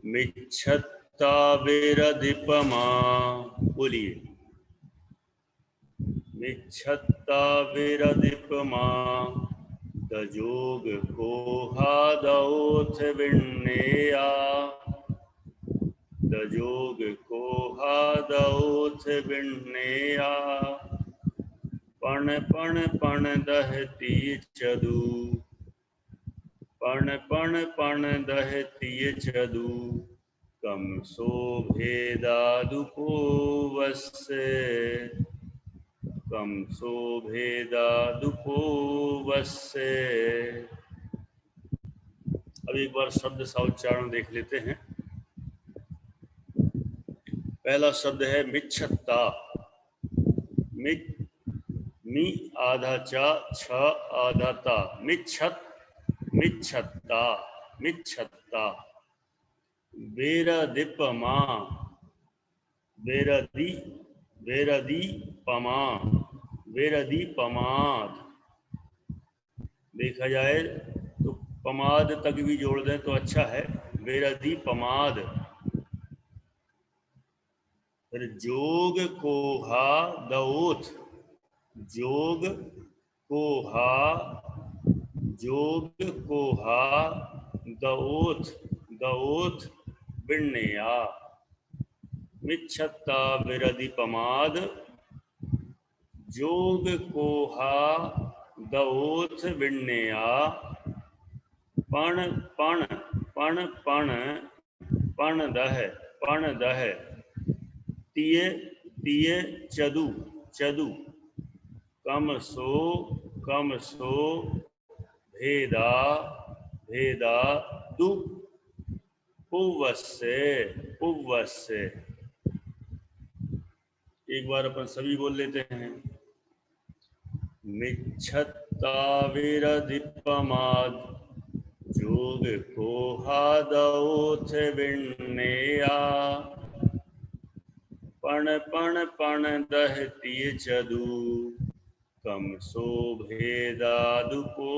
मिच्छत्ता विरधिपमा, बोलिए। मिच्छत्ता विरधिपमा दजोग कोहादौथ विण्णेया, दजोग कोहादौथ विण्णेया, पण पण पण दहती चदू, पण पण पण दहती चदू, कम सो भेदादुपो वस्य, कम सो भेदादुपो वस्य। अब एक बार शब्द सा उच्चारण देख लेते हैं। पहला शब्द है मिच्छत्ता। मी आधा चा, छ आधा ता, मिच्छत, मिच्छत्ता, मिच्छत्ता। वेरदिपमा, वेरदी, वेरदीपमा, वेरदीपमाद। देखा जाए तो पमाद तक भी जोड़ दें तो अच्छा है, वेरदीपमाद। फिर जोग कोहा दौथ, जोग कोहा, जोग कोहा दौथ, दौथ विण्णेया। मिच्छत्ता विरधिपमाद जोग कोहा दौथ विण्णेया, पण पण पण पण पण दह, पण दह, तिय तिय चदू, चदू, कम सो भेदा, भेदा दु पुवस्य, पुवस्य। एक बार अपन सभी बोल लेते हैं। मिच्छत्ता विरधिपमाद जोग कोहादौथ विण्णेया, पण पण पण दहती चदू, कम सो भेदादुपो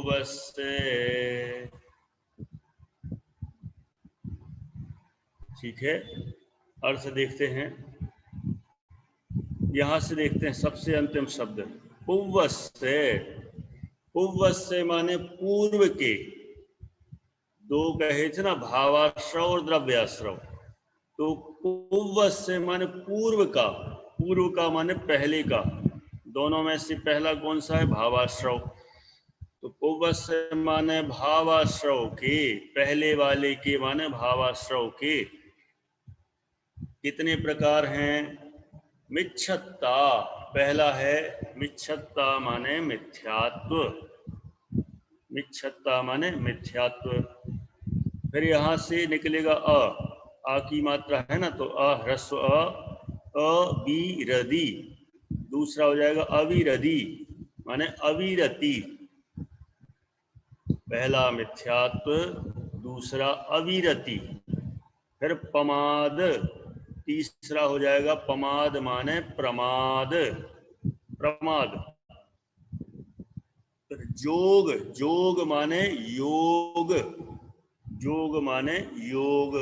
वस्य। ठीक है, अर्थ देखते हैं। यहां से देखते हैं सबसे अंतिम शब्द पुवस्य। पुवस्य माने पूर्व के। दो कहे थे ना, भावाश्रव और द्रव्याश्रव। तो पुवस्य माने पूर्व का, पूर्व का माने पहले का। दोनों में से पहला कौन सा है? भावाश्रव। तो पुवस्य माने भावाश्रव के, पहले वाले के माने भावाश्रव के। कितने प्रकार हैं? मिच्छत्ता, पहला है मिच्छत्ता माने मिथ्यात्व, मिच्छत्ता माने मिथ्यात्व। फिर यहां से निकलेगा आ की मात्रा है ना, तो ह्रस्व अविरधि। दूसरा हो जाएगा अविरधि माने अविरति। पहला मिथ्यात्व, दूसरा अविरति। फिर पमाद, तीसरा हो जाएगा पमाद माने प्रमाद, प्रमाद। फिर जोग, जोग माने योग, जोग माने योग।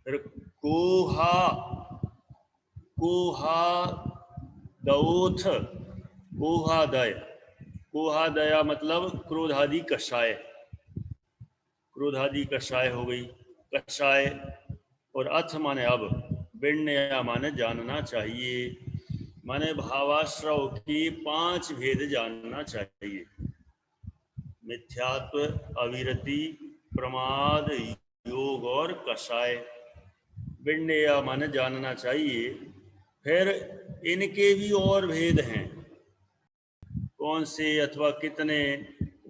फिर कोहा, कोहा दौथ, कोहादय, कोहादया मतलब क्रोधादि कषाय, क्रोधादि कषाय हो गई, कषाय। और अथ माने अब, विण्णया माने जानना चाहिए, माने भावाश्रव की 5 भेद जानना चाहिए। मिथ्यात्व, अविरति, प्रमाद, योग और कषाय। विण्णया माने जानना चाहिए। फिर इनके भी और भेद हैं। कौन से अथवा कितने?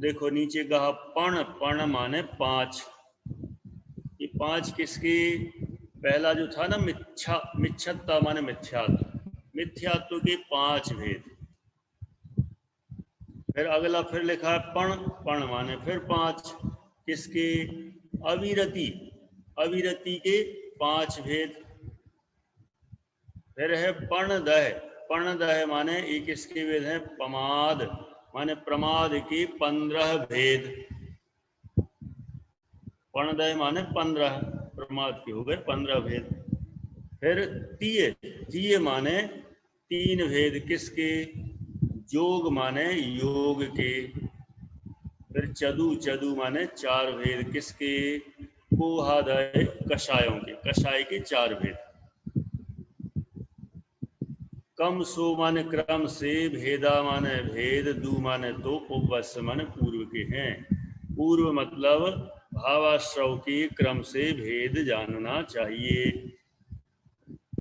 देखो नीचे कहा पण, पण माने 5। ये 5 किसके? पहला जो था ना मिच्छत्ता माने मिथ्यात्व, मिथ्यात्व के 5 भेद। फिर अगला फिर लिखा है पण, पण माने फिर 5 किसके? अविरति, अविरति के 5 भेद। फिर है पर्णदह, पर्णदह माने ये किसके भेद हैं? पमाद माने प्रमाद के 15 भेद। पर्णदय माने 15, प्रमाद के हो गए 15 भेद। फिर तीय, तीय माने 3 भेद किसके? जोग माने योग के। फिर चदु, चदु माने 4 भेद किसके? कोहादय कषायों के, कषाय के 4 भेद। कम सो माने क्रम से, भेदा माने भेद, दू माने तो, उपवस्य माने पूर्व के हैं। पूर्व मतलब भावाश्रव के क्रम से भेद जानना चाहिए।